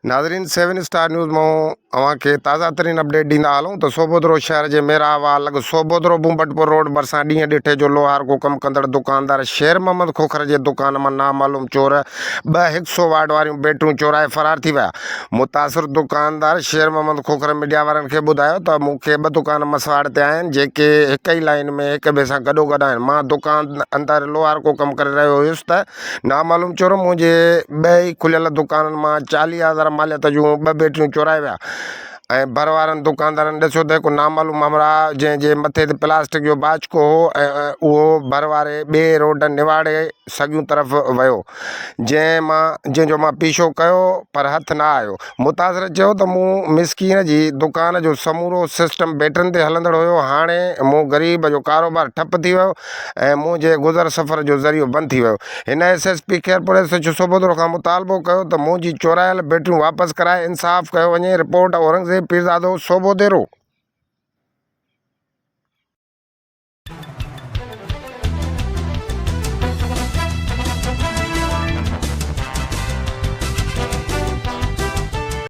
नाज़रीन 7 star news में अवां खे ताज़ा तरीन अपडेट ॾींदा हलूं त सोबोदरो शहर जे मेरावा लॻ सोबोदरो बुम्बटपुर रोड भरिसां ॾींहं ॾिठे जो लोहार को कमु कंदड़ दुकानदार शेर मोहम्मद खोखर जे दुकान मां नामालूम चोर 100 वार्ड वारियूं बैटरियूं चोराए फरार थी विया। मुतासिर दुकानदार शेर मोहम्मद खोखर मीडिया वारनि खे ॿुधायो त मूंखे 2 दुकान मसवाड़ ते आहिनि जेके हिक ई लाइन में हिक ॿिए सां गॾोगॾु आहिनि। मां दुकान अंदरि लोहार को कमु करे रहियो हुयुसि त नामालूम चोर मुंहिंजे 2 ई खुलियल दुकाननि मां 40,000 मालियत जूं 2 बैटरियूं चोराए विया ऐं भर वारनि दुकानदारनि ॾिसो त हिकु नामालूम हमरा जंहिंजे मथे ते प्लास्टिक जो बाचको हो ऐं उहो भर वारे ॿिए रोड निवाड़े सॻियूं तरफ़ वियो जंहिंजो मां पीछो कयो पर हथु न आयो। मुतासिर चयो त मूं मिसकीन जी दुकान जो समूरो सिस्टम बैटरियुनि ते हलंदड़ हुयो। हाणे मूं ग़रीब जो कारोबार ठप थी वियो ऐं मुंहिंजे गुज़र सफ़र जो ज़रियो बंदि थी वियो। हिन SSP खैर पुलिस सोबोदरो खां मुतालबो कयो त मुंहिंजी चोरायल बैटरियूं वापसि कराए इंसाफ़ कयो वञे। रिपोर्ट औरंगज़ेब पीरज़ादो सोबोदेरो।